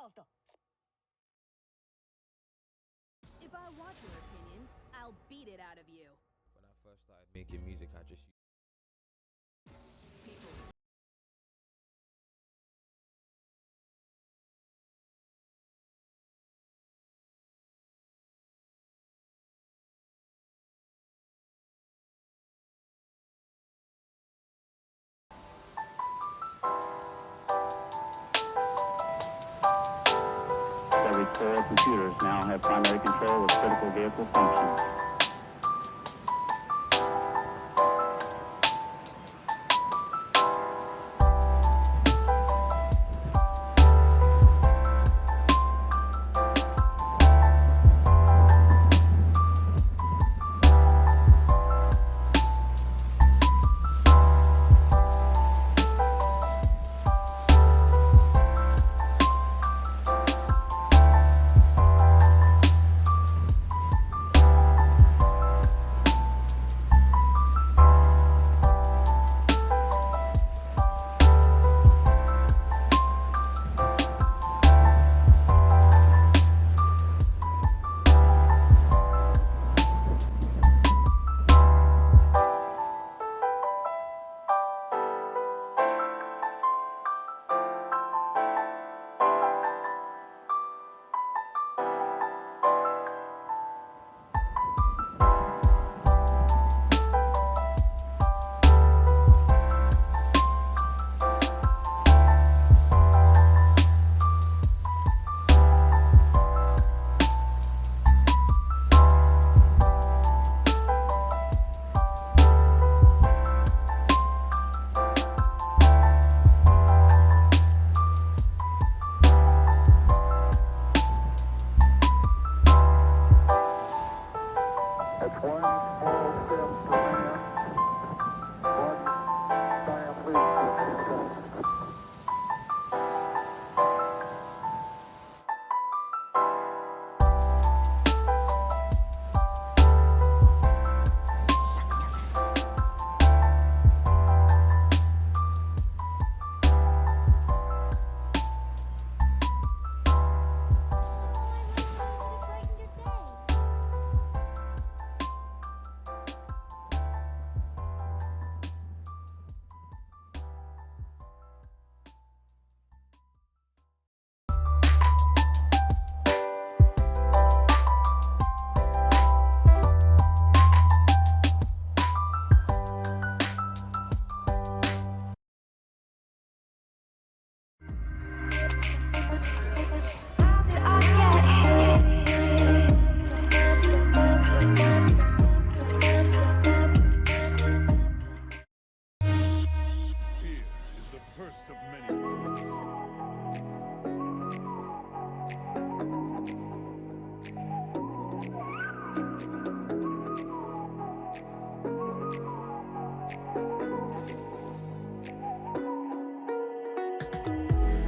If I want your opinion, I'll beat it out of you. When I first started making music, I just Every 4 computers now have primary control of critical vehicle functions.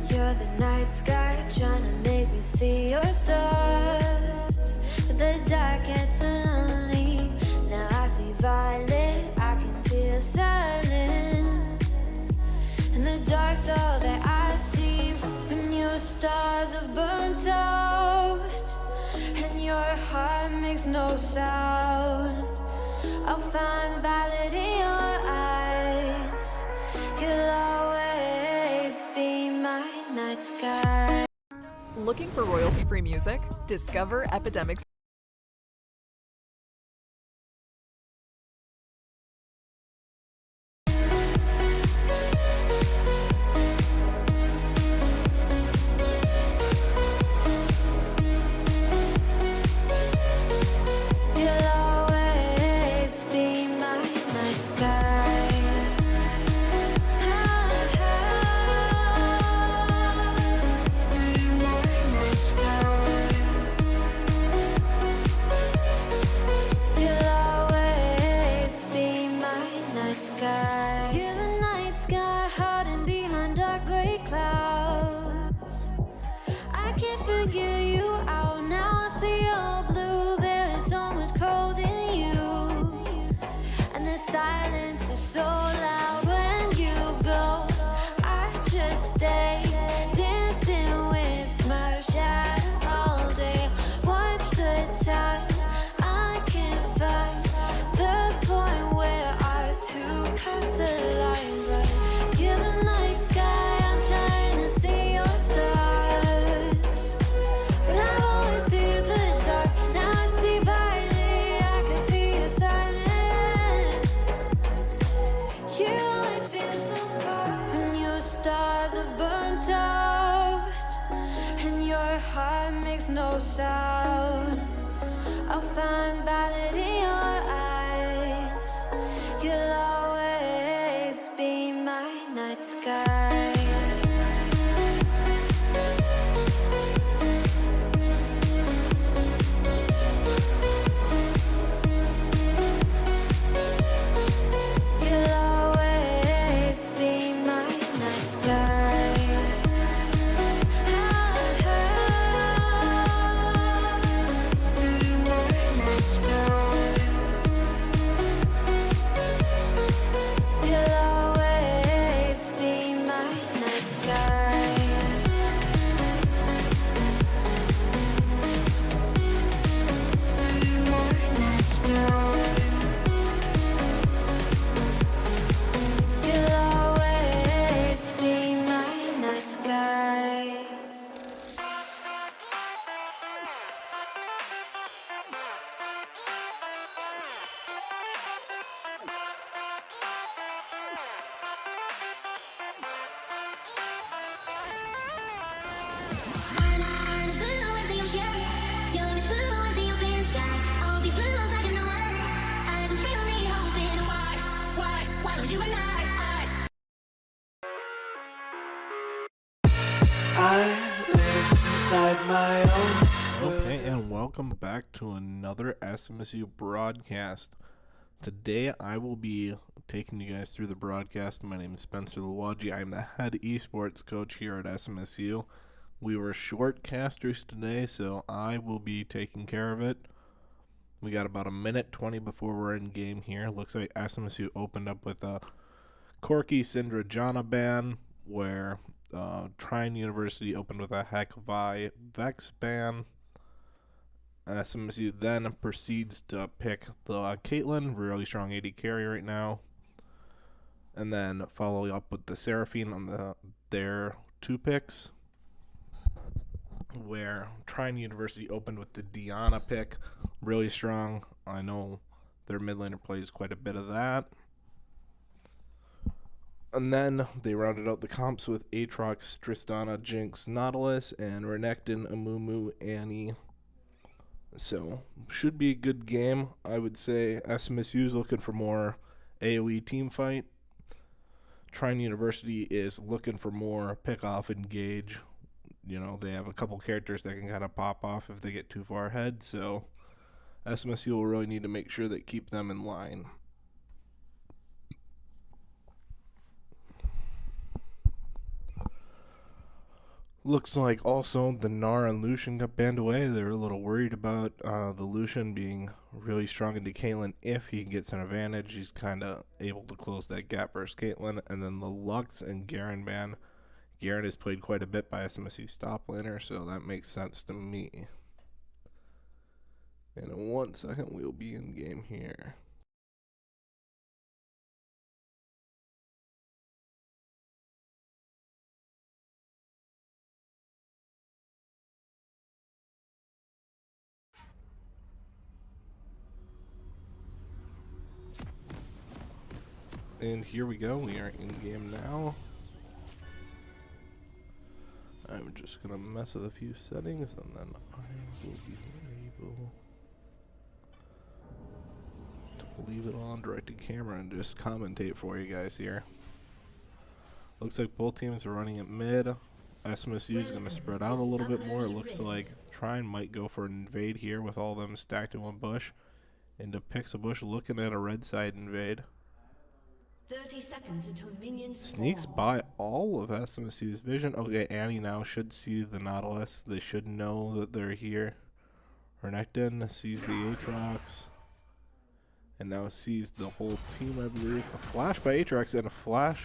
You're the night sky trying to make me see your stars, but the dark gets lonely. Now I see violet, I can feel silence, and the dark's all that I see. When your stars have burnt out and your heart makes no sound, I'll find violet in your eyes. You'll always be my night sky. Looking for royalty-free music? Discover Epidemic's You'll always be my night sky. You'll always be my night sky. You're the night sky hiding behind dark gray clouds. I can't figure you out now. I see your blue. There is so much cold in you, and the silence is so loud when you go. I just stay dancing with my your heart makes no sound. I'll find valid in your eyes. You'll always be my night sky. You'll always be my night sky. You'll always be my night sky. You'll always be my night sky. Okay, and welcome back to another SMSU broadcast. Today I will be taking you guys through the broadcast. My name is Spencer Lawaji. I'm the head esports coach here at SMSU. We were short casters today, so I will be taking care of it. We got about a minute 20 before we're in game here. Looks like SMSU opened up with a Corky Syndra Jana ban, where Trine University opened with a Heck Vi Vex ban. SMSU then proceeds to pick the Caitlyn, really strong AD carry right now. And then follow up with the Seraphine on their 2 picks, where Trine University opened with the Diana pick, really strong. I know their mid laner plays quite a bit of that. And then they rounded out the comps with Aatrox, Tristana, Jinx, Nautilus, and Renekton, Amumu, Annie. So, should be a good game. I would say SMSU is looking for more AoE team fight. Trine University is looking for more pick off, engage. You know, they have a couple characters that can kind of pop off if they get too far ahead. So, SMSU will really need to make sure they keep them in line. Looks like also the Gnar and Lucian got banned away. They were a little worried about the Lucian being really strong into Caitlyn. If he gets an advantage, he's kind of able to close that gap versus Caitlyn. And then the Lux and Garen ban. Garen is played quite a bit by SMSU top laner, so that makes sense to me. And in 1 second, we'll be in game here. And here we go, we are in game now. I'm just gonna mess with a few settings and then I will be able to leave it on directed camera and just commentate for you guys here. Looks like both teams are running at mid. SMSU is gonna spread out a little bit more. It looks like Trine might go for an invade here with all of them stacked in one bush. Into Pixabush looking at a red side invade. 30 seconds until minions Sneaks by all of SMSU's vision. Okay, Annie now should see the Nautilus. They should know that they're here. Renekton sees the Aatrox. And now sees the whole team, I believe. A flash by Aatrox and a flash.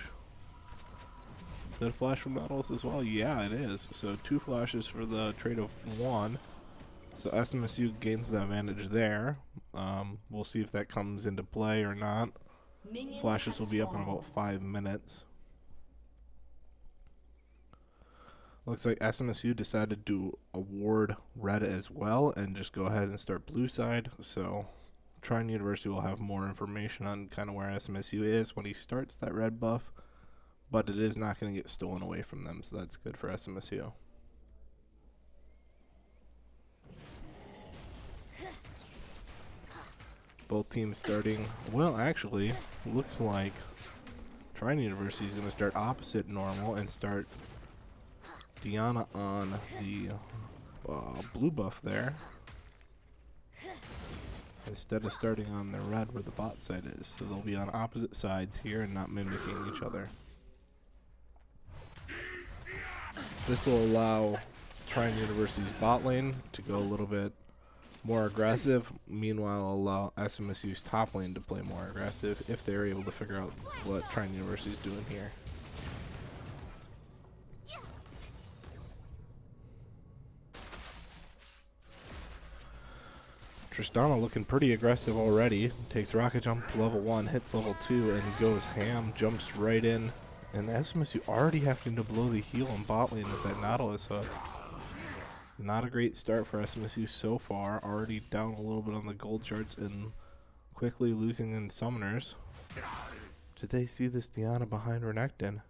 Is that a flash from Nautilus as well? Yeah, it is. So 2 flashes for the trade of 1. So SMSU gains the advantage there. We'll see if that comes into play or not. Flashes will be up in about 5 minutes. Looks like SMSU decided to award red as well and just go ahead and start blue side. So Trine University will have more information on kind of where SMSU is when he starts that red buff. But it is not going to get stolen away from them, so that's good for SMSU. Both teams starting, well, actually, looks like Trine University is going to start opposite normal and start Diana on the blue buff there, instead of starting on the red where the bot side is. So they'll be on opposite sides here and not mimicking each other. This will allow Trine University's bot lane to go a little bit more aggressive, meanwhile allow SMSU's top lane to play more aggressive if they're able to figure out what Trine University is doing here. Tristana looking pretty aggressive already. Takes rocket jump to level 1, hits level 2, and goes ham, jumps right in. And SMSU already having to blow the heal on bot lane with that Nautilus hook. Not a great start for SMSU so far. Already down a little bit on the gold charts and quickly losing in summoners. Did they see this Diana behind Renekton?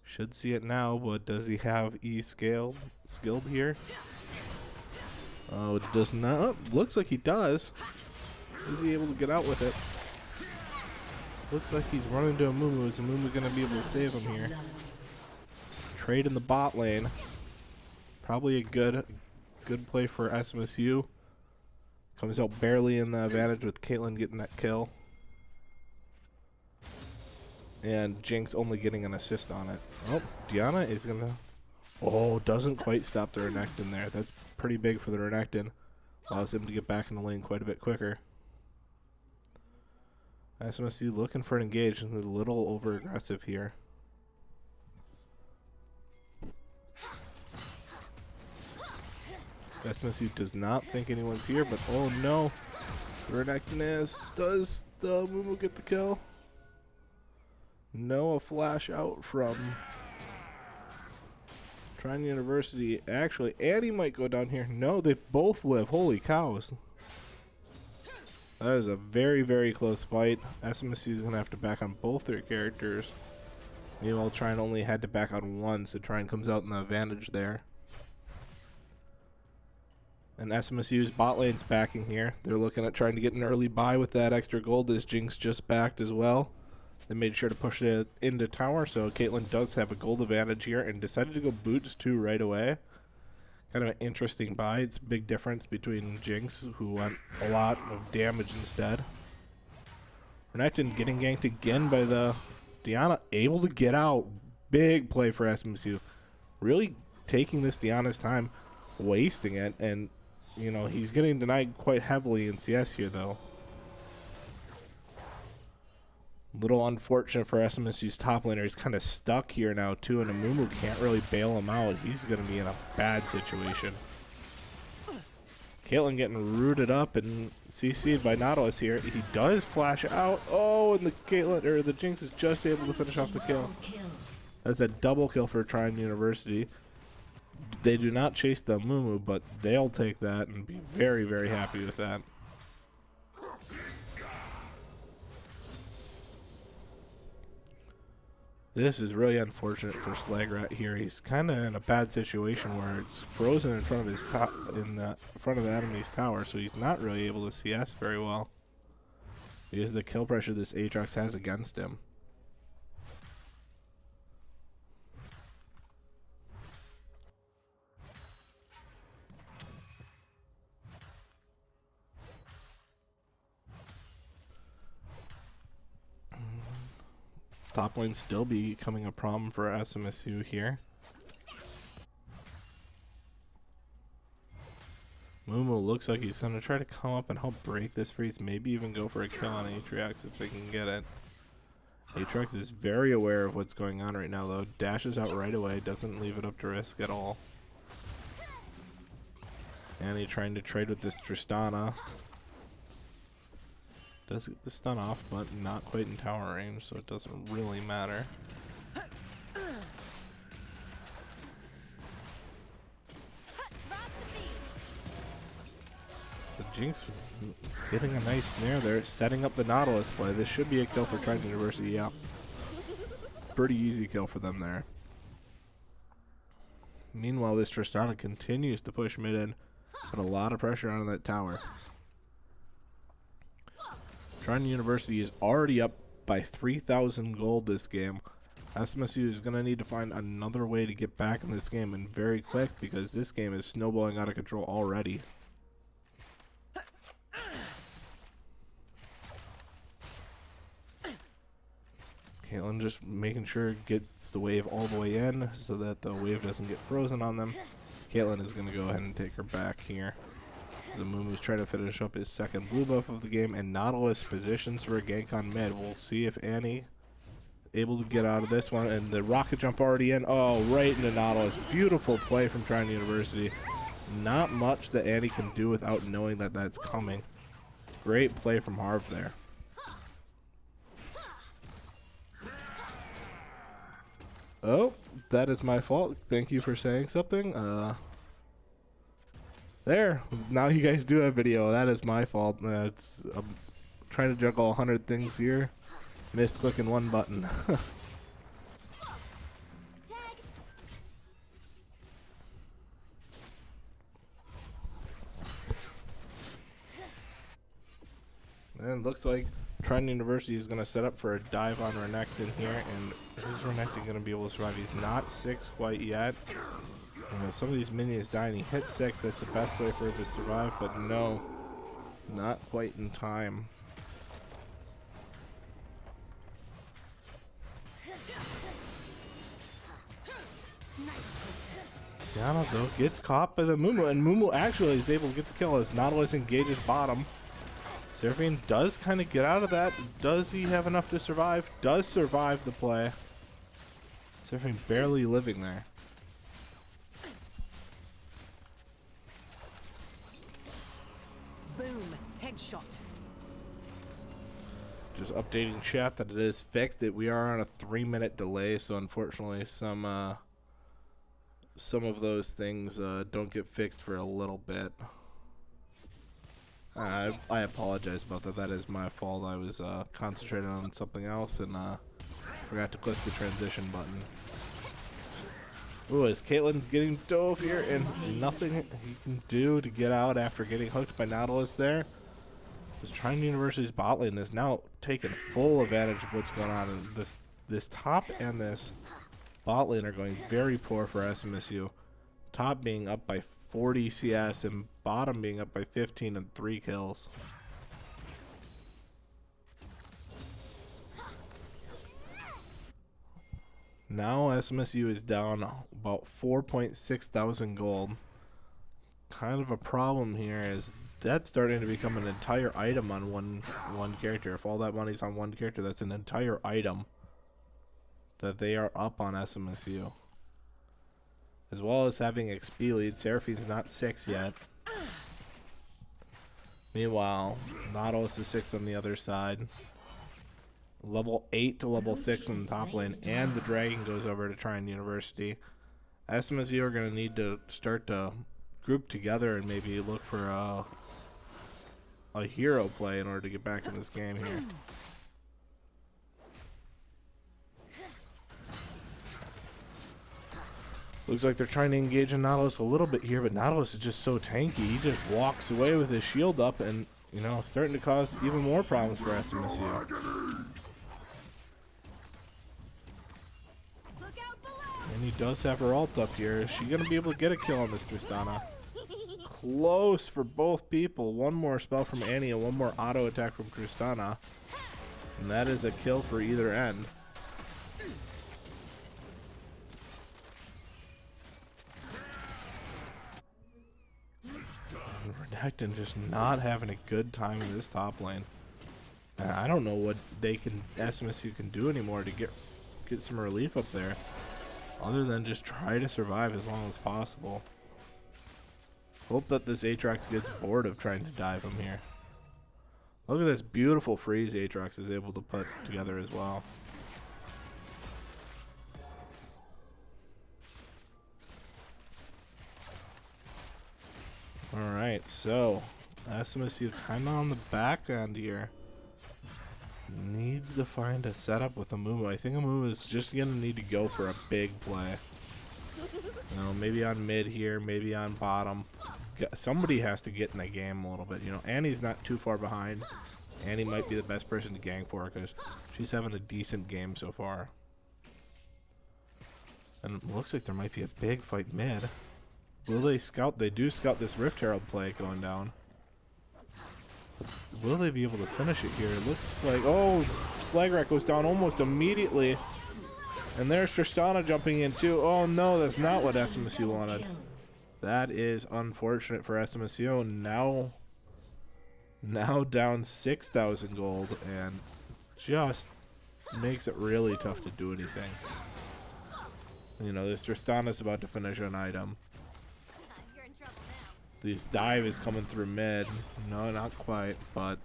Should see it now, but does he have E skilled here? Oh, it does not. Looks like he does. Is he able to get out with it? Looks like he's running to a Mumu. Is a Mumu going to be able to save him here? Trade in the bot lane. Probably a good play for SMSU. Comes out barely in the advantage with Caitlyn getting that kill. And Jinx only getting an assist on it. Oh, Diana is going to... Oh, doesn't quite stop the Renekton there. That's pretty big for the Renekton. Allows him to get back in the lane quite a bit quicker. SMSU looking for an engage and a little over aggressive here. SMSU does not think anyone's here, but oh no. Renekton is. Does the Mumu get the kill? No, a flash out from Trine University. Actually, Annie might go down here. No, they both live. Holy cows. That is a very, very close fight. SMSU is going to have to back on both their characters. Meanwhile, Trine only had to back on one, so Trine comes out in the advantage there. And SMSU's bot lane's backing here. They're looking at trying to get an early buy with that extra gold, as Jinx just backed as well. They made sure to push it into tower, so Caitlyn does have a gold advantage here and decided to go boots too right away. Kind of an interesting buy. It's a big difference between Jinx, who went a lot of damage instead. Renekton getting ganked again by the Diana, able to get out. Big play for SMSU. Really taking this Diana's time, wasting it, and you know, he's getting denied quite heavily in CS here though. Little unfortunate for SMSU's top laner. He's kind of stuck here now too, and Amumu can't really bail him out. He's going to be in a bad situation. Caitlyn getting rooted up and CC'd by Nautilus here. He does flash out. Oh, and the Caitlyn or the Jinx is just able to finish off the kill. That's a double kill for Trine University. They do not chase the Amumu, but they'll take that and be very, very happy with that. This is really unfortunate for Slagrat here. He's kind of in a bad situation where it's frozen in front of his front of the enemy's tower, so he's not really able to CS very well because of the kill pressure this Aatrox has against him. Top lane still becoming a problem for SMSU here. Mumu looks like he's going to try to come up and help break this freeze. Maybe even go for a kill on Aatrox if they can get it. Aatrox is very aware of what's going on right now though. Dashes out right away. Doesn't leave it up to risk at all. And he's trying to trade with this Tristana. Does get the stun off, but not quite in tower range, so it doesn't really matter. The Jinx getting a nice snare there, setting up the Nautilus play. This should be a kill for Trine University, yeah. Pretty easy kill for them there. Meanwhile, this Tristana continues to push mid in, put a lot of pressure on that tower. Trine University is already up by 3,000 gold this game. SMSU is going to need to find another way to get back in this game, and very quick, because this game is snowballing out of control already. Caitlyn just making sure it gets the wave all the way in so that the wave doesn't get frozen on them. Caitlyn is going to go ahead and take her back here. Zamumu's trying to finish up his second blue buff of the game, and Nautilus positions for a gank on mid. We'll see if Annie able to get out of this one, and the rocket jump already in. Oh, right into Nautilus. Beautiful play from Trine University. Not much that Annie can do without knowing that that's coming. Great play from Harv there. Oh, that is my fault. Thank you for saying something. There. Now you guys do have video. That is my fault. I'm trying to juggle 100 things here. Missed clicking one button. And looks like Trine University is going to set up for a dive on Renekton here, and is Renekton going to be able to survive? He's not 6 quite yet. Some of these minions dying. He hit 6. That's the best way for him to survive, but no, not quite in time. Diana, though, gets caught by the Mumu, and Mumu actually is able to get the kill as Nautilus engages bottom. Seraphine does kind of get out of that. Does he have enough to survive? Does survive the play. Seraphine barely living there. Boom. Headshot. Just updating chat that it is fixed. We are on a 3-minute delay, so unfortunately some of those things don't get fixed for a little bit. I apologize about that. That is my fault. I was concentrating on something else and forgot to click the transition button. Ooh, as Caitlyn's getting dove here, and nothing he can do to get out after getting hooked by Nautilus there. This Trine University's bot lane is now taking full advantage of what's going on. And this top and this bot lane are going very poor for SMSU. Top being up by 40 CS and bottom being up by 15 and 3 kills. Now SMSU is down about 4.6 thousand gold. Kind of a problem here is that's starting to become an entire item on one character. If all that money's on one character, that's an entire item that they are up on SMSU. As well as having XP lead. Seraphine's not 6 yet. Meanwhile, Nautilus is 6 on the other side. Level 8 to level 6 in the top lane, and the dragon goes over to Trine University. SMSU are going to need to start to group together and maybe look for a hero play in order to get back in this game here. Looks like they're trying to engage in Nautilus a little bit here, but Nautilus is just so tanky. He just walks away with his shield up and, you know, starting to cause even more problems for SMSU. And he does have her ult up here. Is she going to be able to get a kill on this Tristana? Close for both people. One more spell from Annie and one more auto attack from Tristana. And that is a kill for either end. Renekton just not having a good time in this top lane. I don't know what SMSU can do anymore to get some relief up there, other than just try to survive as long as possible. Hope that this Aatrox gets bored of trying to dive him here. Look at this beautiful freeze Aatrox is able to put together as well. Alright, so SMSU kind of on the back end here. Needs to find a setup with Amumu. I think Amumu is just going to need to go for a big play. You know, maybe on mid here, maybe on bottom. Somebody has to get in the game a little bit. You know, Annie's not too far behind. Annie might be the best person to gank for because she's having a decent game so far. And it looks like there might be a big fight mid. Will they scout? They do scout this Rift Herald play going down. Will they be able to finish it here? It looks like, oh, Slagrat goes down almost immediately. And there's Tristana jumping in too. Oh no, that's not what SMSU wanted. That is unfortunate for SMSU. Now down 6,000 gold and just makes it really tough to do anything. You know, this Tristana's about to finish an item. You're in trouble now. This dive is coming through mid. No, not quite, but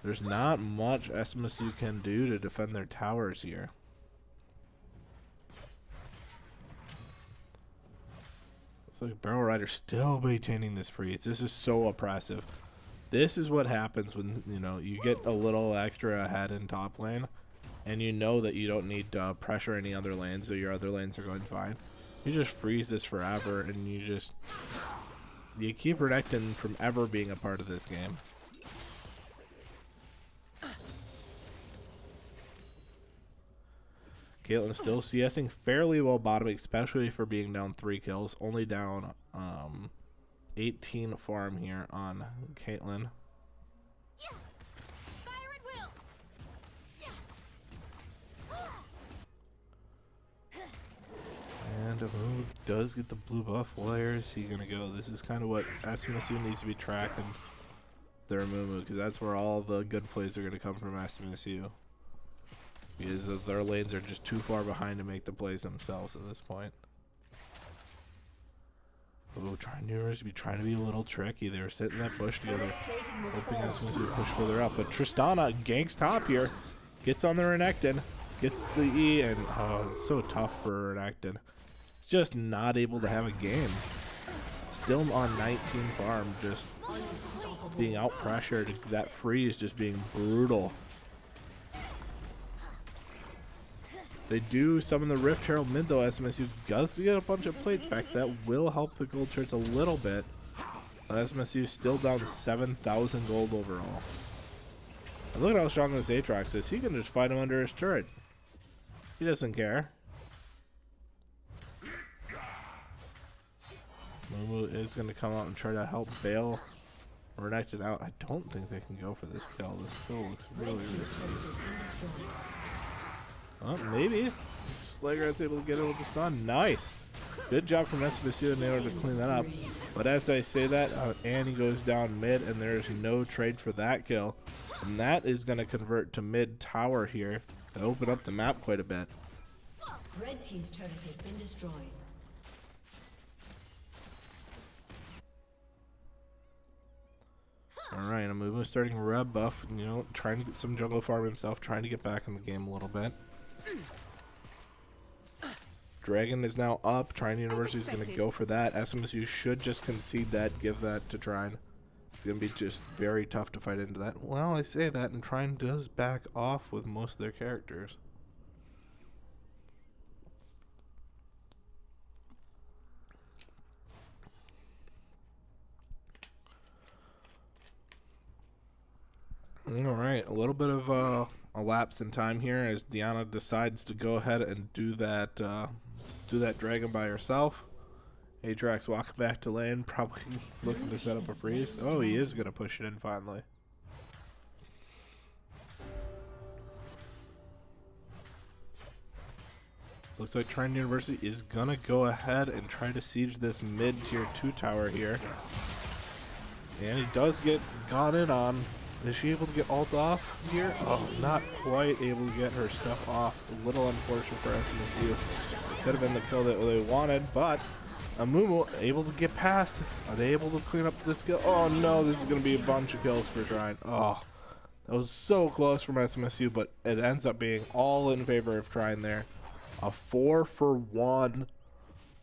there's not much SMSU can do to defend their towers here. It's like Barrel Rider still maintaining this freeze. This is so oppressive. This is what happens when, you know, you get a little extra ahead in top lane and you know that you don't need to pressure any other lanes, so your other lanes are going fine. You just freeze this forever and you keep Renekton from ever being a part of this game. Caitlyn still CSing fairly well bottom, especially for being down 3 kills. Only down 18 farm here on Caitlyn. Fire at will. And Amu does get the blue buff. Where is he going to go? This is kind of what SMSU needs to be tracking their Amumu, because that's where all the good plays are going to come from SMSU. Because their lanes are just too far behind to make the plays themselves at this point. Oh, Unversity trying to be a little tricky. They were sitting that bush together, hoping SMSU would push further up. But Tristana ganks top here, gets on the Renekton, gets the E, and oh, it's so tough for Renekton. It's just not able to have a game. Still on 19 farm, just being out pressured. That freeze just being brutal. They do summon the Rift Herald mid though. SMSU does get a bunch of plates back. That will help the gold shirts a little bit. But SMSU still down 7,000 gold overall. And look at how strong this Aatrox is. He can just fight him under his turret. He doesn't care. Mumu is going to come out and try to help bail Renekton out. I don't think they can go for this kill. This kill looks really risky. Oh, maybe. Slagrat's able to get it with the stun. Nice. Good job from SMSU in order to clean that up. But as I say that, Annie goes down mid, and there's no trade for that kill. And that is going to convert to mid tower here to open up the map quite a bit. Red team's turret has been destroyed. Alright, Amumu starting red buff, you know, trying to get some jungle farm himself, trying to get back in the game a little bit. Dragon is now up. Trine University is going to go for that. SMSU should just concede that, give that to Trine. It's going to be just very tough to fight into that. Well, I say that, and Trine does back off with most of their characters. Alright, a little bit of a lapse in time here as Diana decides to go ahead and do that dragon by herself. Aatrox walking back to lane, probably looking to set up a freeze. Oh, he is going to push it in finally. Looks like Trine University is going to go ahead and try to siege this mid-tier 2 tower here. And he does get got in on. Is she able to get ult off here? Oh, not quite able to get her stuff off. A little unfortunate for SMSU. Could have been the kill that they wanted, but Amumu able to get past. Are they able to clean up this kill? Oh no, this is going to be a bunch of kills for Trine. Oh, that was so close from SMSU, but it ends up being all in favor of Trine there. A 4-for-1.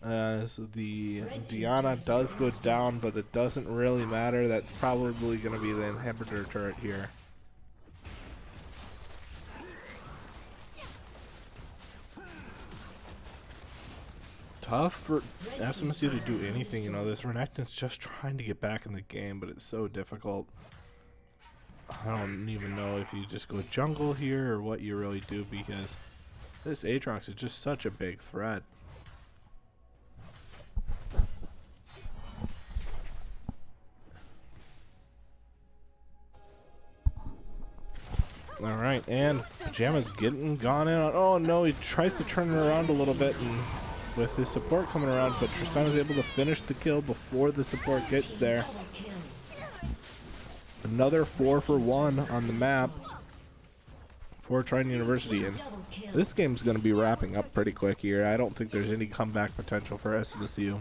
So the Diana does go down, but it doesn't really matter. That's probably going to be the inhibitor turret here. Tough for SMSU to do anything. You know, this Renekton's just trying to get back in the game, but it's so difficult. I don't even know if you just go jungle here or what you really do, because this Aatrox is just such a big threat. Alright, and Pajama's gone in on. Oh no, he tries to turn it around a little bit, and with his support coming around, but Tristan is able to finish the kill before the support gets there. Another 4 for 1 on the map for Trine University, and this game's going to be wrapping up pretty quick here. I don't think there's any comeback potential for SMSU.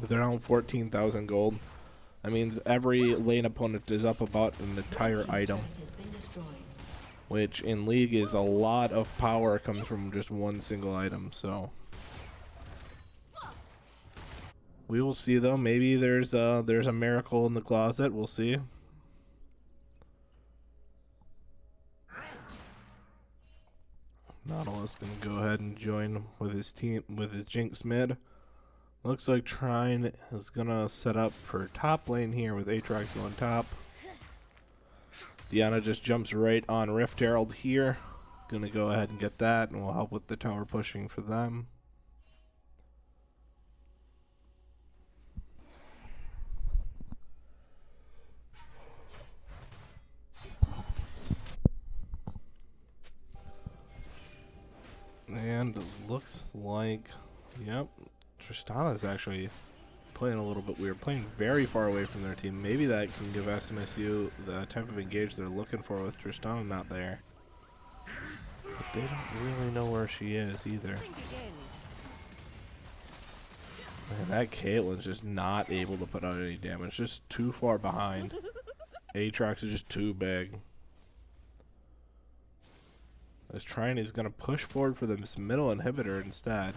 They're down 14,000 gold. That means every lane opponent is up about an entire item, which in League is a lot of power comes from just one single item. So we will see, though. Maybe there's a miracle in the closet. We'll see. Nautilus gonna go ahead and join with his team, with his Jinx mid. Looks like Trine is gonna set up for top lane here with Aatrox going top. Diana just jumps right on Rift Herald here. Gonna go ahead and get that, and we'll help with the tower pushing for them. And it looks like, yep, Tristana's actually playing a little bit weird, playing very far away from their team. Maybe that can give SMSU the type of engage they're looking for with Tristana not there. But they don't really know where she is either. Man, that Caitlyn's just not able to put out any damage, just too far behind. Aatrox is just too big. As Trine is going to push forward for this middle inhibitor instead.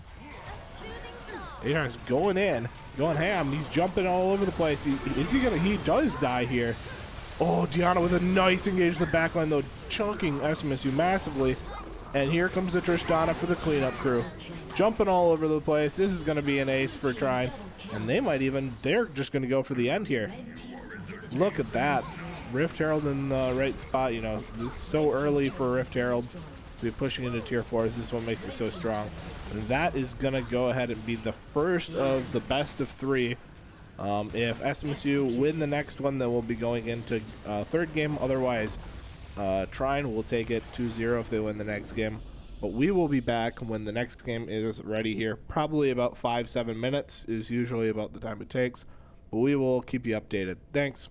Aatrox going in, going ham. He's jumping all over the place. He does die here. Oh, Diana with a nice engage in the backline, though, chunking SMSU massively. And here comes the Tristana for the cleanup crew. Jumping all over the place. This is going to be an ace for Trine. And they're just going to go for the end here. Look at that. Rift Herald in the right spot. You know, it's so early for Rift Herald to be pushing into tier 4s. This is what makes it so strong. And that is going to go ahead and be the first of the best of 3. If SMSU win the next one, then we'll be going into third game. Otherwise, Trine will take it 2-0 if they win the next game. But we will be back when the next game is ready here. Probably about 5-7 minutes is usually about the time it takes. But we will keep you updated. Thanks.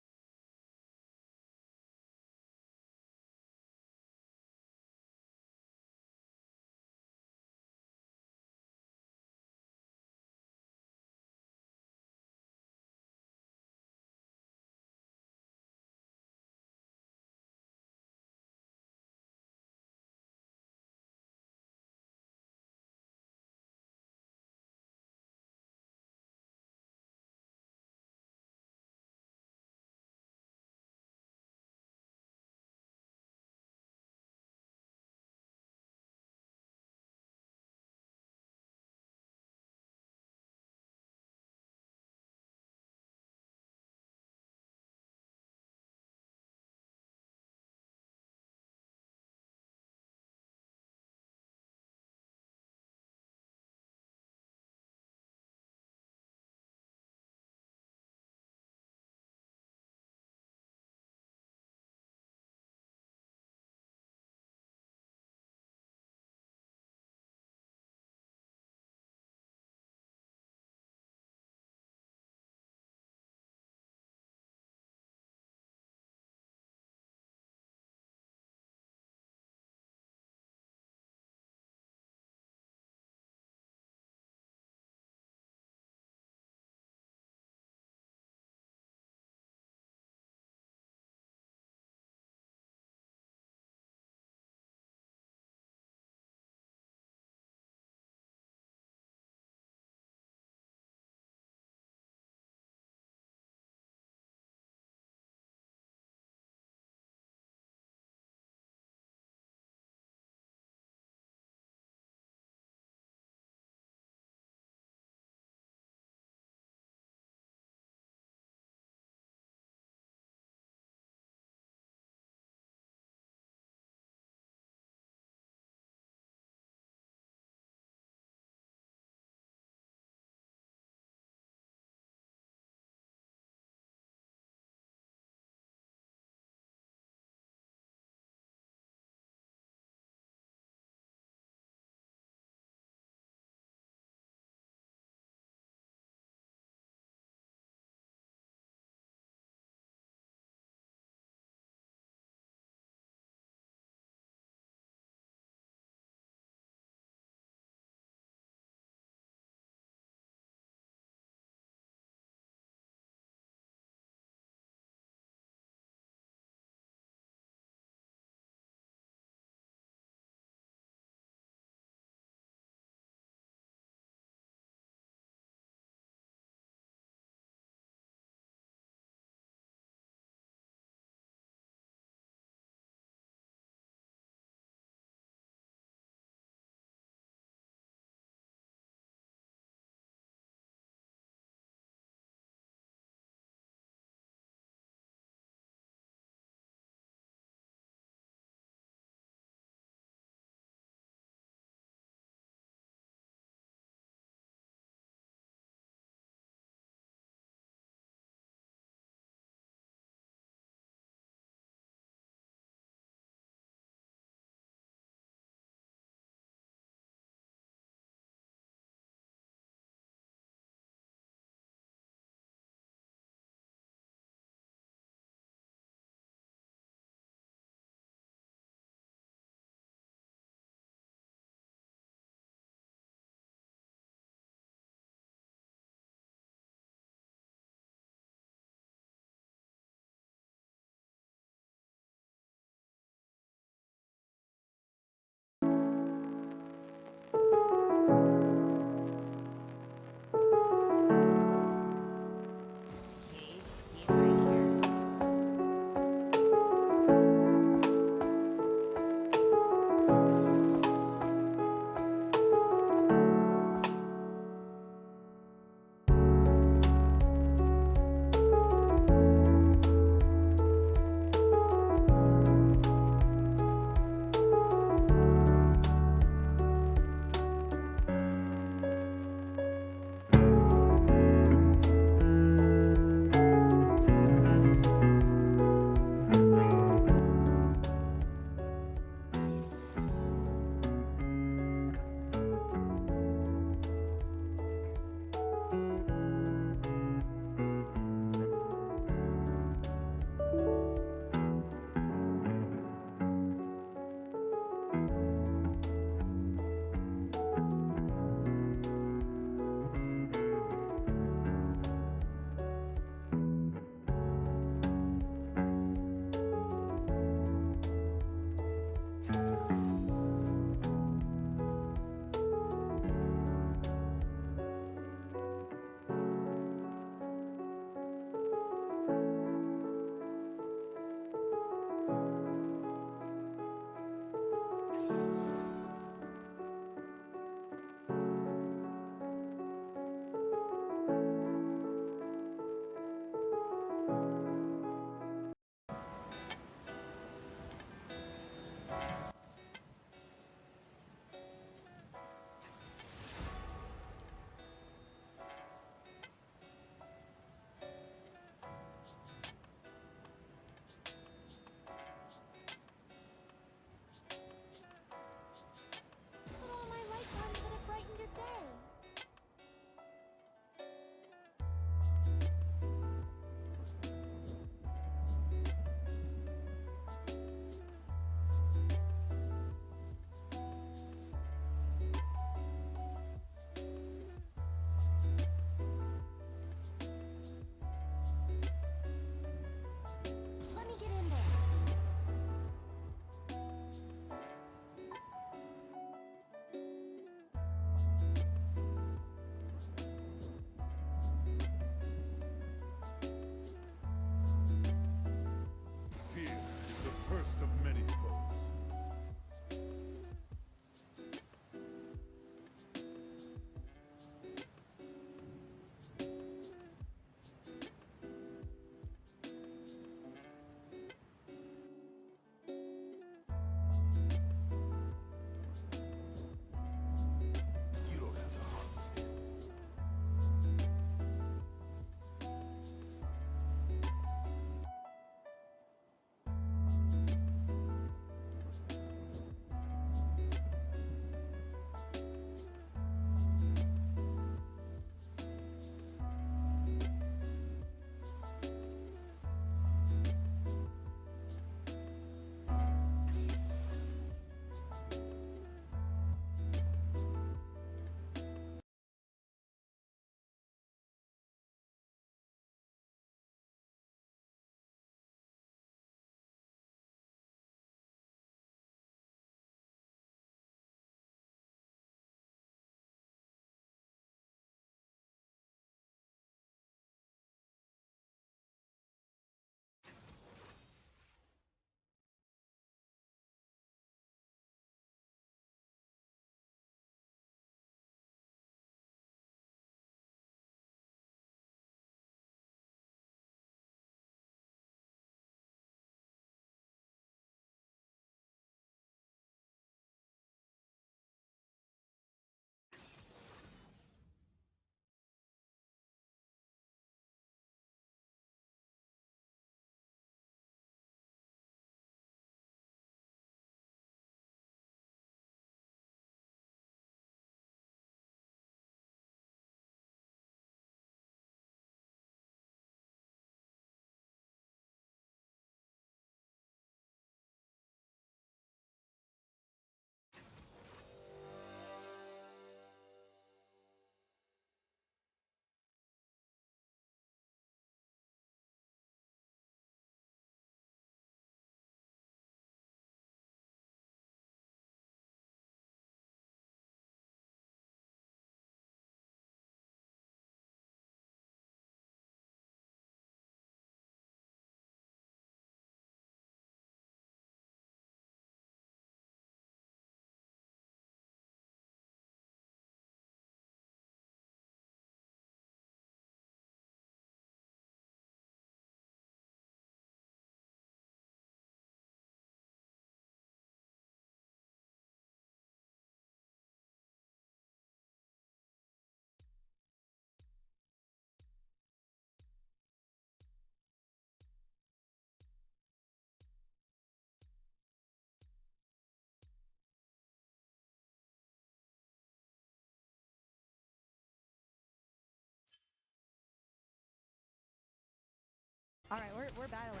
Alright, we're battling.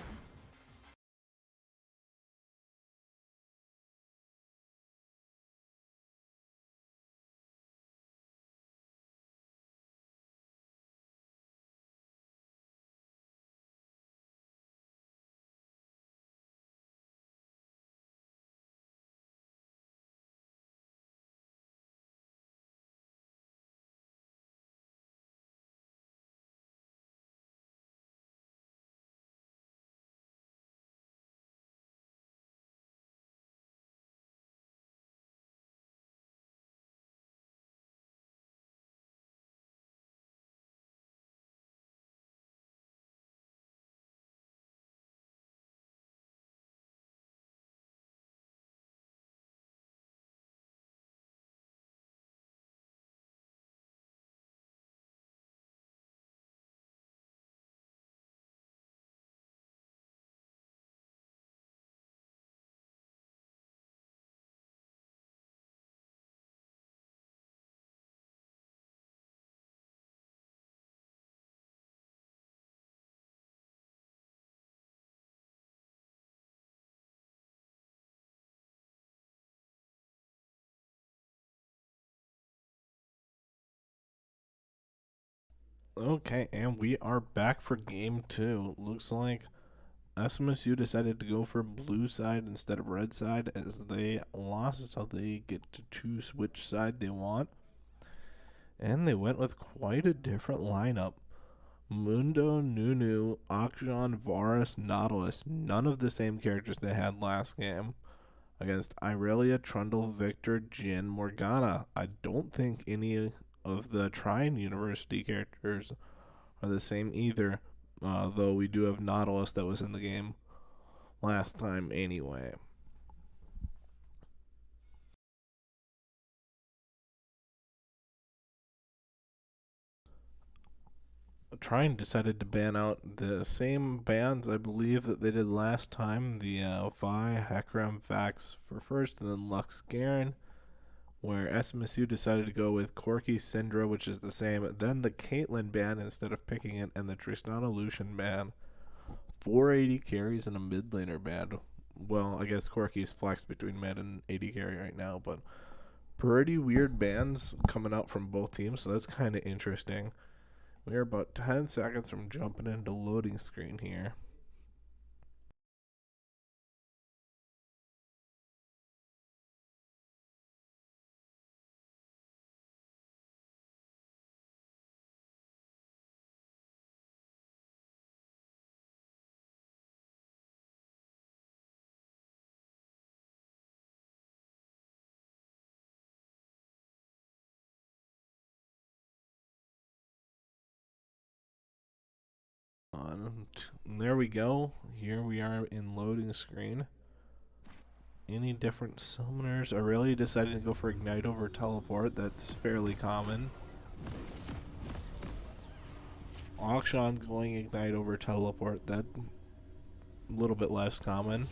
Okay, and we are back for game 2. Looks like SMSU decided to go for blue side instead of red side as they lost, so they get to choose which side they want. And they went with quite a different lineup. Mundo, Nunu, Akshan, Varus, Nautilus. None of the same characters they had last game. Against Irelia, Trundle, Victor, Jin, Morgana. I don't think any of the Trine University characters are the same either, though we do have Nautilus that was in the game last time anyway. Trine decided to ban out the same bans, I believe, that they did last time. The Vi, Hecarim, Vax for first, and then Lux Garen, where SMSU decided to go with Corki, Syndra, which is the same, then the Caitlyn ban instead of picking it, and the Tristana Lucian ban. 480 carries and a mid laner ban. Well, I guess Corki's flexed between mid and 80 carry right now, but pretty weird bans coming out from both teams, so that's kind of interesting. We are about 10 seconds from jumping into loading screen here. There we go. Here we are in loading screen. Any different summoners? Aurelia decided to go for Ignite over Teleport. That's fairly common. Akshan going Ignite over Teleport. That a little bit less common.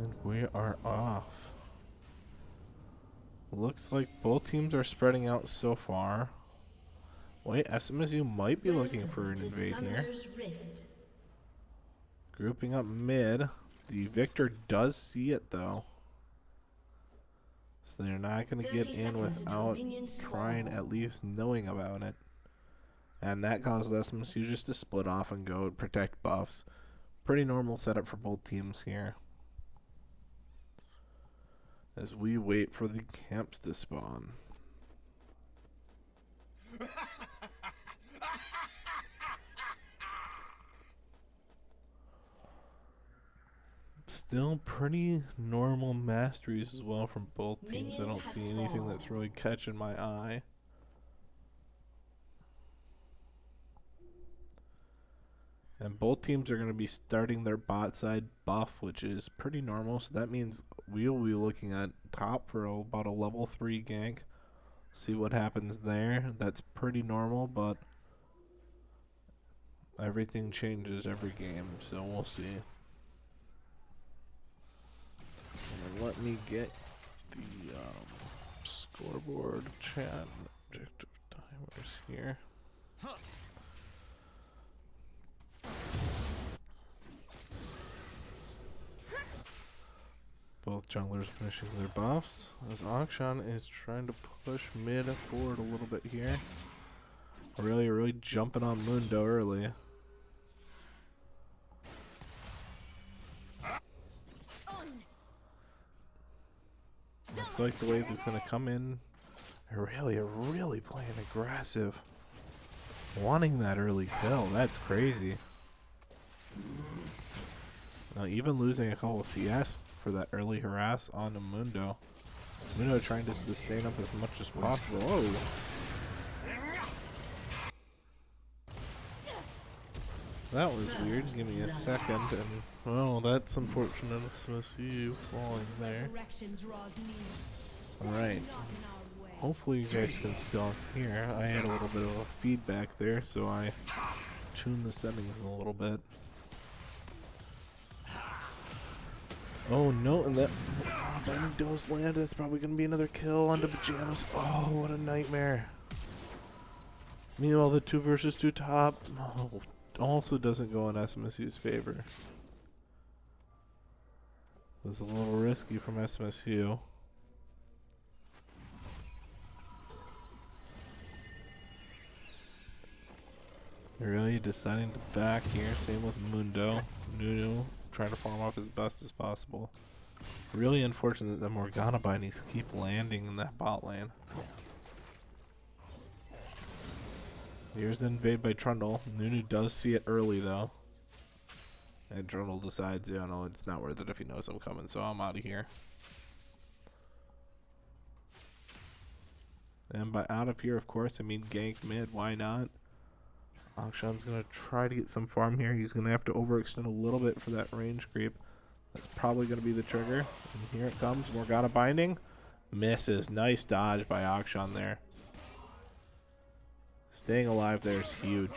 And we are off. Looks like both teams are spreading out so far. Wait, SMSU might be looking for an invade here. Grouping up mid. The Victor does see it though. So they're not going to get in without Trine at least knowing about it. And that caused SMSU just to split off and go protect buffs. Pretty normal setup for both teams here. As we wait for the camps to spawn. Still pretty normal masteries as well from both teams. I don't see anything that's really catching my eye. And both teams are going to be starting their bot side buff, which is pretty normal. So that means we'll be looking at top for about a level 3 gank. See what happens there. That's pretty normal, but everything changes every game, so we'll see. And let me get the scoreboard chat objective timers here. junglers finishing their buffs as Akshan is trying to push mid forward a little bit here. Really jumping on Mundo early. Looks like the wave is going to come in. Really playing aggressive. Wanting that early kill. That's crazy. Now, even losing a couple of CS for that early harass onto Mundo. Mundo trying to sustain up as much as possible. Oh! That was weird. Give me a second. And, well, that's unfortunate. SMSU falling there. Alright. Hopefully you guys can still hear. I had a little bit of a feedback there, so I tuned the settings a little bit. Oh no, and that Diamond does land. That's probably going to be another kill onto Pajamas. Oh, what a nightmare. Meanwhile, the 2 versus 2 top also doesn't go in SMSU's favor. This is a little risky from SMSU. They're really deciding to back here. Same with Mundo. Nunu trying to farm off as best as possible. Really unfortunate that Morgana bindings keep landing in that bot lane. Here's the invade by Trundle. Nunu does see it early though. And Trundle decides, yeah, no, it's not worth it if he knows I'm coming, so I'm out of here. And by out of here, of course, I mean gank mid. Why not? Akshan's going to try to get some farm here. He's going to have to overextend a little bit for that range creep. That's probably going to be the trigger. And here it comes. Morgana binding. Misses. Nice dodge by Akshan there. Staying alive there is huge.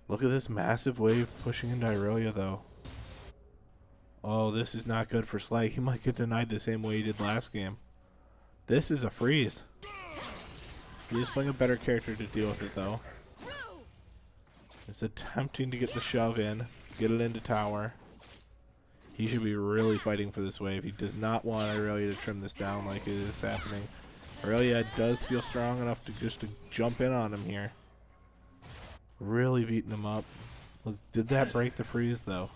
Look at this massive wave pushing into Irelia, though. Oh, this is not good for Sly. He might get denied the same way he did last game. This is a freeze. He's playing a better character to deal with it, though. He's attempting to get the shove in, get it into tower. He should be really fighting for this wave. He does not want Irelia to trim this down like it is happening. Irelia does feel strong enough to just to jump in on him here. Really beating him up. Did that break the freeze, though?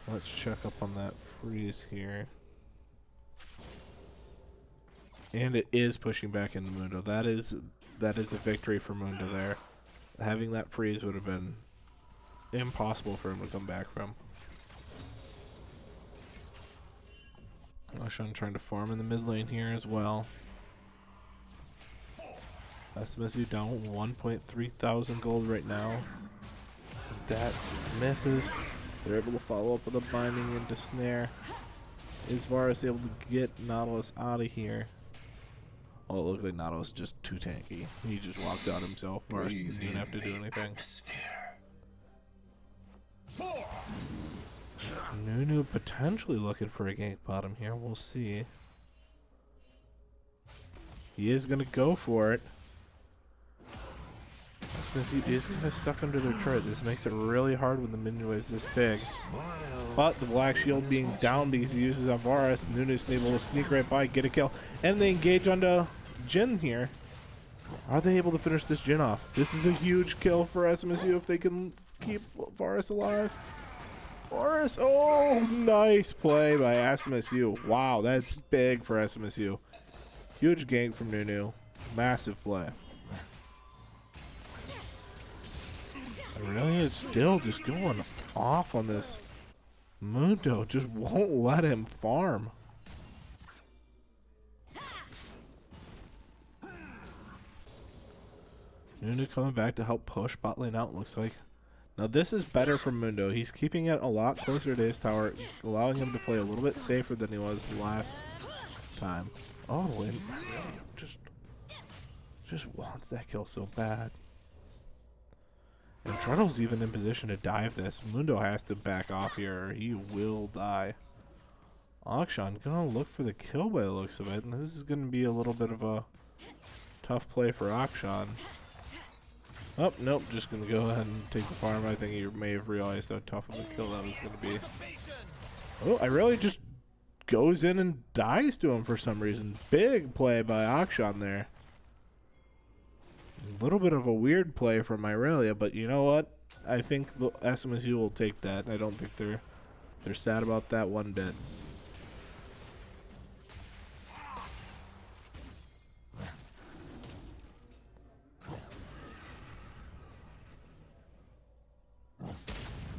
Let's check up on that freeze here. And it is pushing back into Mundo. That is a victory for Mundo there. Having that freeze would have been impossible for him to come back from. Akshan trying to farm in the mid lane here as well. SMSU down 1.3 thousand gold right now. That misses. They're able to follow up with a binding into snare. Isvar able to get Nautilus out of here. Oh, it looks like Nautilus is just too tanky. He just walks out himself. Varus doesn't even have to do anything. Nunu potentially looking for a gank bottom here. We'll see. He is going to go for it. SMSU is kind of stuck under their turret. This makes it really hard when the minion wave's this big. But the Black Shield being down because he uses Varus, Nunu's able to sneak right by, get a kill, and they engage onto Jhin here. Are they able to finish this Jhin off? This is a huge kill for SMSU if they can keep Varus alive. Varus, oh, nice play by SMSU. Wow, that's big for SMSU. Huge gank from Nunu. Massive play. Really, it's still just going off on this. Mundo just won't let him farm. Nunu coming back to help push bot lane out, looks like. Now this is better for Mundo. He's keeping it a lot closer to his tower, allowing him to play a little bit safer than he was last time. Oh, and just wants that kill so bad. And Trundle's even in position to dive this. Mundo has to back off here or he will die. Akshan gonna look for the kill by the looks of it. And this is gonna be a little bit of a tough play for Akshan. Oh, nope, just going to go ahead and take the farm. I think he may have realized how tough of a kill that was going to be. Oh, I really just goes in and dies to him for some reason. Big play by Akshan there. A little bit of a weird play from Irelia, but you know what? I think the SMSU will take that. I don't think they're sad about that one bit.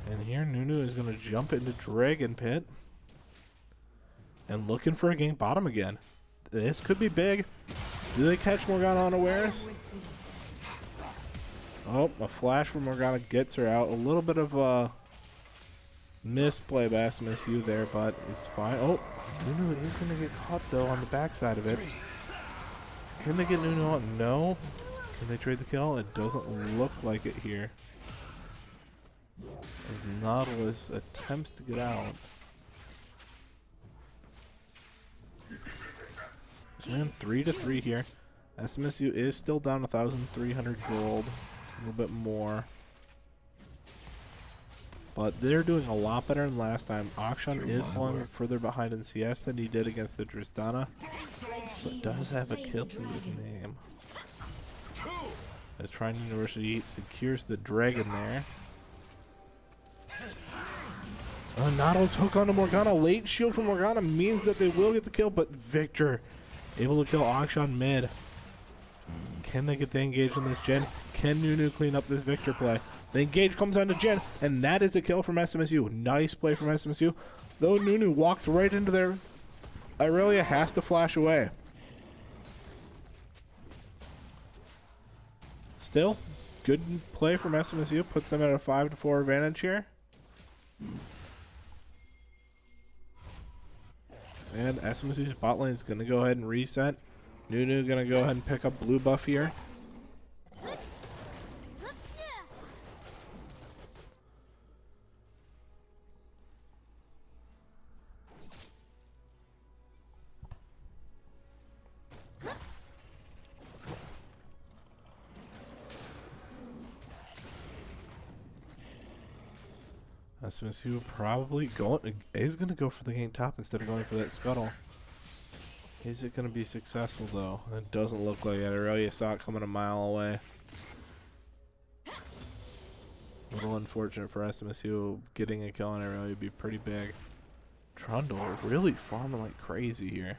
And here Nunu is going to jump into Dragon Pit. And looking for a gank bottom again. This could be big. Do they catch Morgana unawares? Oh, a flash from Morgana gets her out. A little bit of a misplay by SMSU there, but it's fine. Oh, Nunu is going to get caught, though, on the backside of it. Can they get Nunu out? No. Can they trade the kill? It doesn't look like it here. As Nautilus attempts to get out. And 3-3 here. SMSU is still down 1,300 gold. A little bit more. But they're doing a lot better than last time. Akshan is falling further behind in CS than he did against the Tristana. But does have a kill to his name. As Trine University secures the dragon there. Nautilus hook onto Morgana. Late shield from Morgana means that they will get the kill, but Victor able to kill Akshan mid. Can they get the engage on this Jhin? Can Nunu clean up this Victor play? The engage comes onto Jhin, and that is a kill from SMSU. Nice play from SMSU. Though Nunu walks right into there, Irelia has to flash away. Still, good play from SMSU. Puts them at a 5-4 advantage here. And SMSU's bot lane is going to go ahead and reset. Nunu going to go ahead and pick up blue buff here. SMSU probably is going to go for the game top instead of going for that scuttle. Is it going to be successful though? It doesn't look like it. I really saw it coming a mile away. A little unfortunate for SMSU. Getting a kill on Irelia would be pretty big. Trundle really farming like crazy here.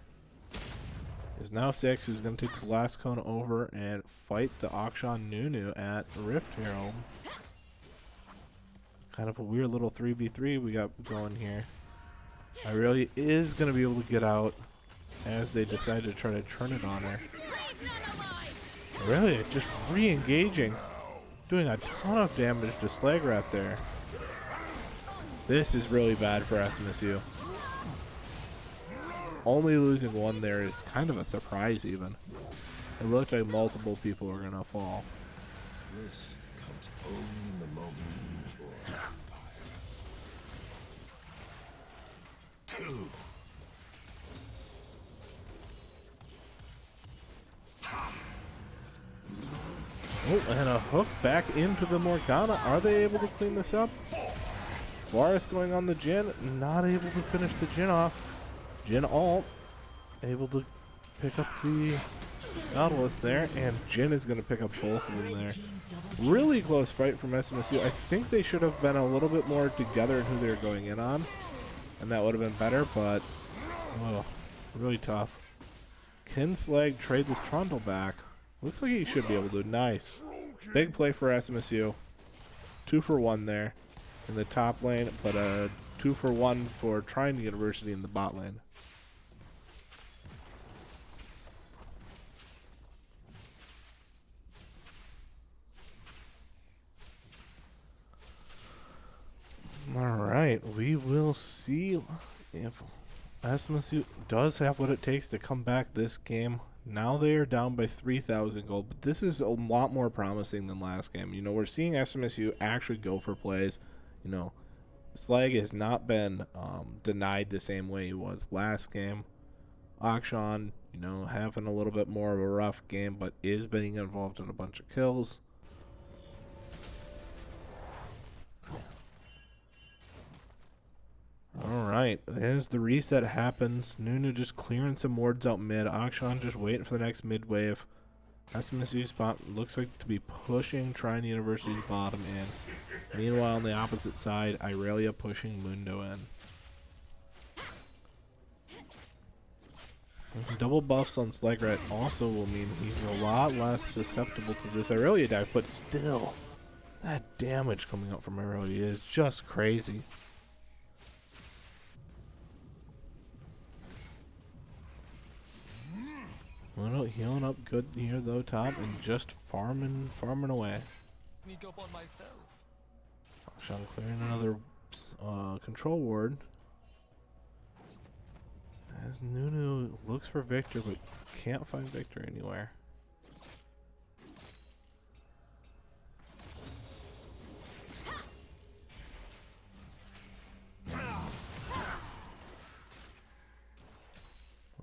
Is now 6. Is going to take the last cone over and fight the Akshan Nunu at Rift Herald. Kind of a weird little 3v3 we got going here. Irelia is going to be able to get out as they decide to try to turn it on her. Irelia just re-engaging. Doing a ton of damage to Slagrat there. This is really bad for SMSU. Only losing one there is kind of a surprise even. It looked like multiple people were going to fall. This comes only in the moment. Two. Oh, and a hook back into the Morgana. Are they able to clean this up? Varus going on the Jhin. Not able to finish the Jhin off. Jhin ult. Able to pick up the Nautilus there. And Jhin is going to pick up both of them there. Really close fight from SMSU. I think they should have been a little bit more together in who they were going in on. And that would have been better, but oh, really tough. Can Slag trade this Trundle back? Looks like he should be able to. Nice. Big play for SMSU. 2 for 1 there in the top lane, but a 2 for 1 for Trine University in the bot lane. Alright, we will see if SMSU does have what it takes to come back this game. Now they are down by 3,000 gold, but this is a lot more promising than last game. You know, we're seeing SMSU actually go for plays. You know, Slag has not been denied the same way he was last game. Akshan, you know, having a little bit more of a rough game, but is being involved in a bunch of kills. Alright, as the reset happens, Nunu just clearing some wards out mid. Akshan just waiting for the next mid wave. SMSU spot looks like to be pushing Trine University's bottom in. Meanwhile, on the opposite side, Irelia pushing Mundo in. Double buffs on Slagrat also will mean he's a lot less susceptible to this Irelia dive, but still, that damage coming out from Irelia is just crazy. Mundo healing up good here though top and just farming away. Akshan clearing another control ward. As Nunu looks for Victor but can't find Victor anywhere.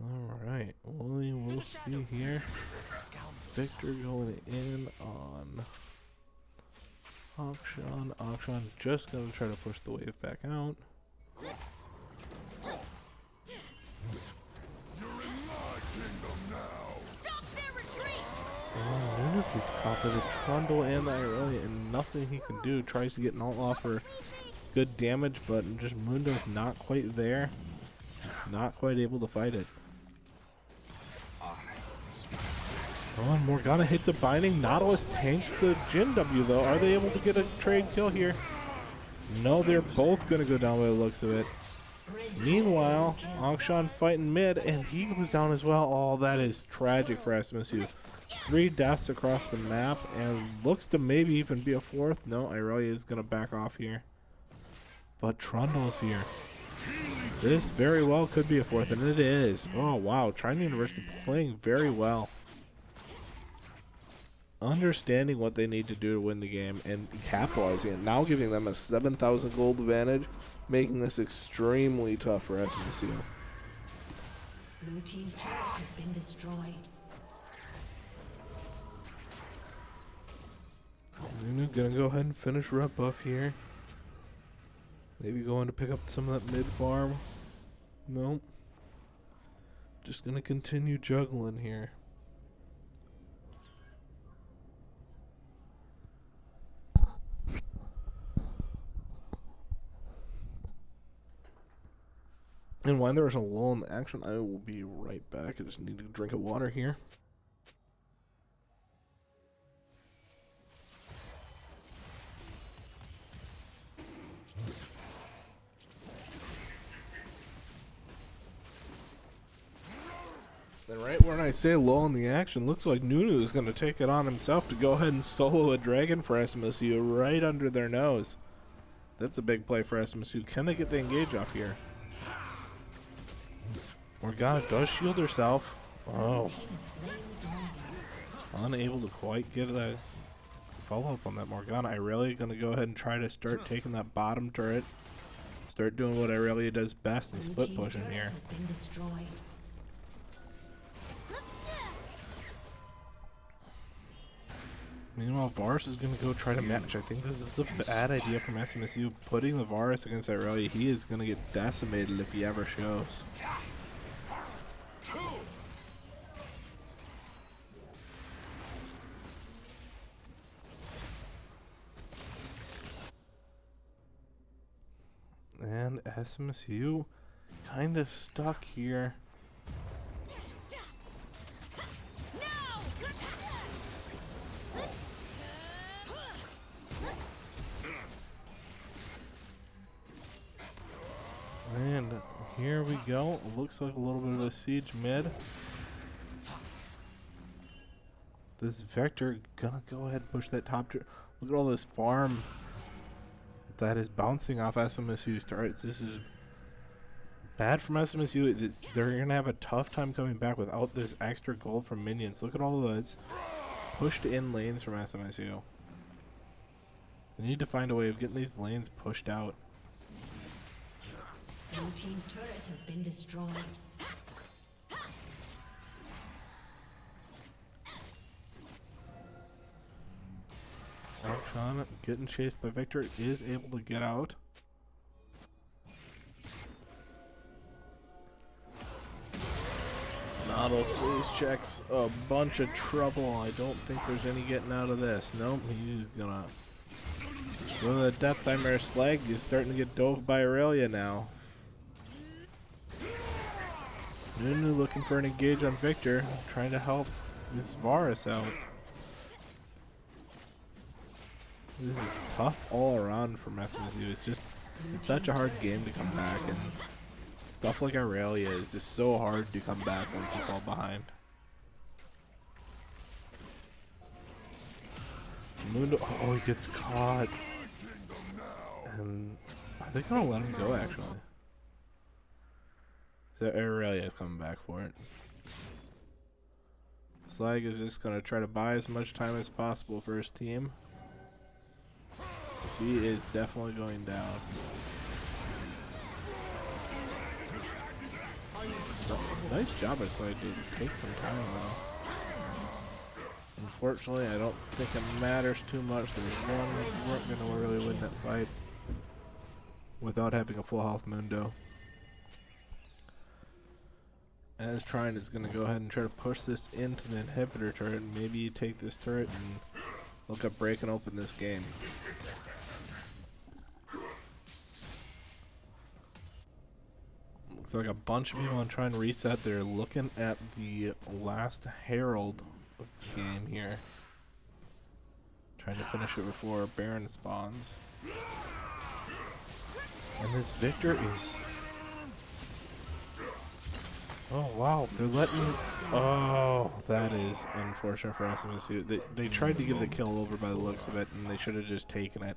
Alright, we'll see here. Victor going in on Akshan. Akshan just gonna try to push the wave back out. Nunu gets caught by the Trundle and the Irelia and nothing he can do. Tries to get an ult off for good damage, but just Mundo's not quite there. Not quite able to fight it. Oh, and Morgana hits a binding. Nautilus tanks the Jin W though. Are they able to get a trade kill here? No, they're both going to go down by the looks of it. Meanwhile, Akshan fighting mid, and he goes down as well. Oh, that is tragic for SMSU. 3 deaths across the map, and looks to maybe even be a 4th. No, Irelia is going to back off here. But Trundle's here. This very well could be a 4th, and it is. Oh, wow. Trine University playing very well. Understanding what they need to do to win the game and capitalizing it. Now giving them a 7,000 gold advantage, making this extremely tough for SMSU. Blue team's turret has been destroyed. Nunu gonna go ahead and finish rep buff here. Maybe going to pick up some of that mid farm. Nope. Just gonna continue juggling here. And while there is a lull in the action, I will be right back. I just need to drink of water here. Then right when I say lull in the action, looks like Nunu is going to take it on himself to go ahead and solo a dragon for SMSU right under their nose. That's a big play for SMSU. Can they get the engage off here? Morgana does shield herself. Oh. Unable to quite get a follow-up on that. Morgana, Irelia going to go ahead and try to start taking that bottom turret. Start doing what Irelia does best and split pushing here. Meanwhile, Varus is going to go try to match. I think this is a bad idea from SMSU. Putting the Varus against Irelia, he is going to get decimated if he ever shows. And SMSU kind of stuck here. And here we go. Looks like a little bit of a siege mid. This Vector gonna go ahead and push that top tier. Look at all this farm that is bouncing off SMSU's turrets. This is bad from SMSU. They're gonna have a tough time coming back without this extra gold from minions. Look at all of those pushed in lanes from SMSU. They need to find a way of getting these lanes pushed out. Blue team's turret has been destroyed. Akshan getting chased by Victor is able to get out. Auto squeeze checks a bunch of trouble. I don't think there's any getting out of this. Nope, he's gonna. With a Death Timer Slag, he's starting to get dove by Aurelia now. Nunu looking for an engage on Victor, trying to help this Varus out. This is tough all around from SMSU. It's such a hard game to come back, and stuff like Aurelia is just so hard to come back once you fall behind. Mundo, oh, he gets caught. And are they gonna let him go actually? So Aurelia is coming back for it. Slag is just gonna try to buy as much time as possible for his team. He is definitely going down. Nice job by Slag to take some time though. Unfortunately, I don't think it matters too much. We weren't going to really win that fight without having a full health Mundo. As Trine is going to go ahead and try to push this into the inhibitor turret and maybe take this turret and look at breaking open this game. Looks like a bunch of people on Trine reset. They're looking at the last Herald of the game here. Trying to finish it before Baron spawns. And this Victor is... Oh wow, they're letting... Oh, that is unfortunate for SMSU. They tried to give the kill over by the looks of it, and they should have just taken it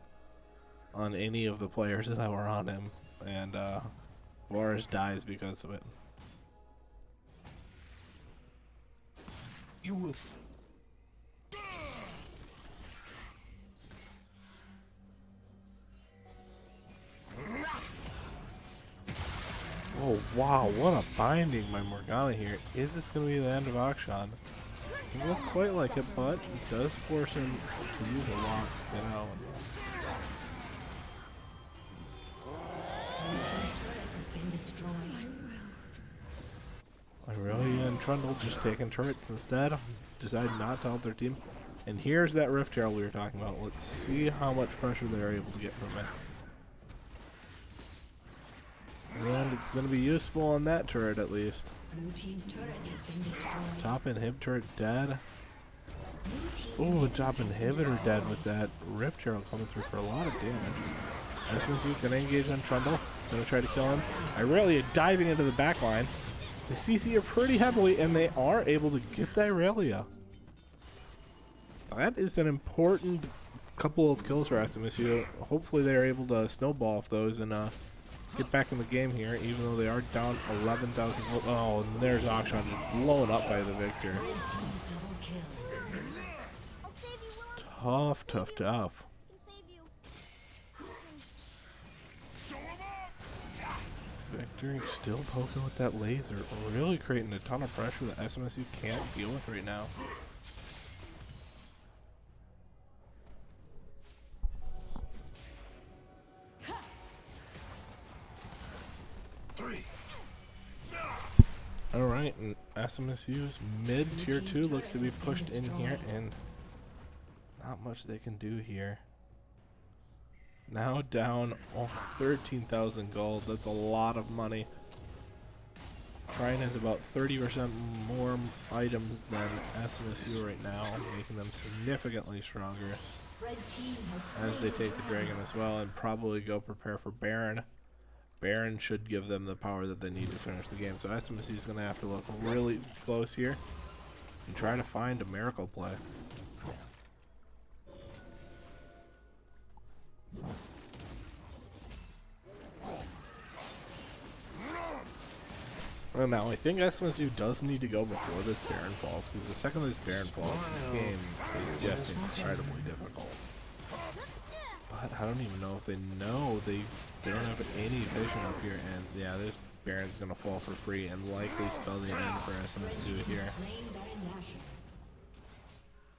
on any of the players that were on him. And Varus dies because of it. You will. Oh wow, what a binding by Morgana here. Is this going to be the end of Akshan? It doesn't look quite like it, but it does force him to use a lot to get out. Aurelia and Trundle just taking turrets instead. Decide not to help their team. And here's that Rift Herald we were talking about. Let's see how much pressure they're able to get from it. And it's going to be useful on that turret at least. Blue team's turret has been destroyed. Top inhibitor dead. Oh, top inhibitor dead with that Rift Herald coming through for a lot of damage. SMSU gonna engage on Trundle. Gonna try to kill him. Aurelia diving into the back line. They CC her pretty heavily, and they are able to get the Aurelia. That is an important couple of kills for SMSU. Hopefully they're able to snowball off those and get back in the game here, even though they are down 11,000. Oh, and there's Akshan just blown up by the Victor. Tough, tough, tough. Victor is still poking with that laser, really creating a ton of pressure that SMSU can't deal with right now. Alright, and SMSU's mid tier 2 looks to be pushed in here, and not much they can do here. Now down 13,000 gold. That's a lot of money. Trine has about 30% more items than SMSU right now, making them significantly stronger as they take the dragon as well and probably go prepare for Baron. Baron should give them the power that they need to finish the game. So SMSU is going to have to look really close here and try to find a miracle play. Well, now I think SMSU does need to go before this Baron falls, because the second this Baron falls, this game is just incredibly difficult. But I don't even know if they know. They don't have any vision up here, and yeah, this Baron's gonna fall for free and likely spell the end for SMSU here.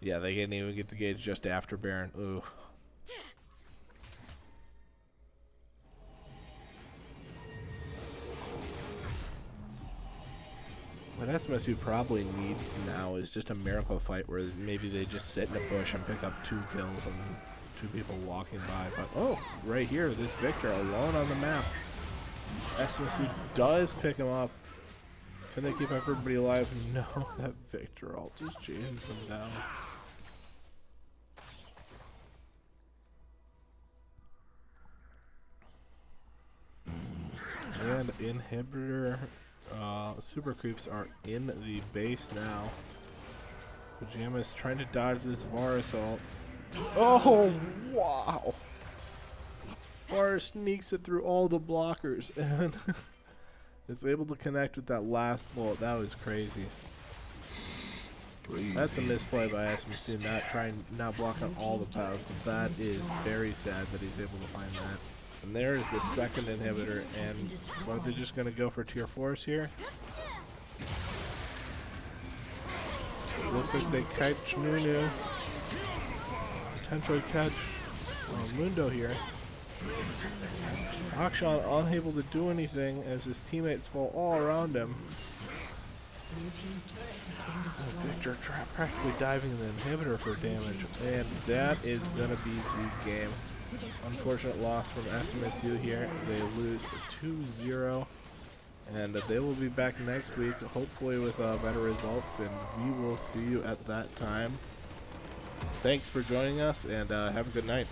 Yeah, they didn't even get the gauge just after Baron. Ooh. What SMSU probably needs now is just a miracle fight where maybe they just sit in a bush and pick up 2 kills and 2 people walking by. But oh, right here, this Victor alone on the map. SMSU does pick him up. Can they keep everybody alive? No, that Victor ult just chases them down. And inhibitor super creeps are in the base now. Pajama's trying to dodge this Varus ult. Oh, wow. Varus sneaks it through all the blockers and is able to connect with that last bullet. That was crazy. That's a misplay by SMSU, not blocking all the paths, but that is very sad that he's able to find that. And there is the second inhibitor, and are they just going to go for tier 4s here? Looks like they catch Nunu. Potentially catch Mundo here. Akshan unable to do anything as his teammates fall all around him. Victor practically diving in the inhibitor for damage, and that is going to be the game. Unfortunate loss from SMSU here. They lose 2-0, and they will be back next week, hopefully with better results, and we will see you at that time. Thanks for joining us, and have a good night.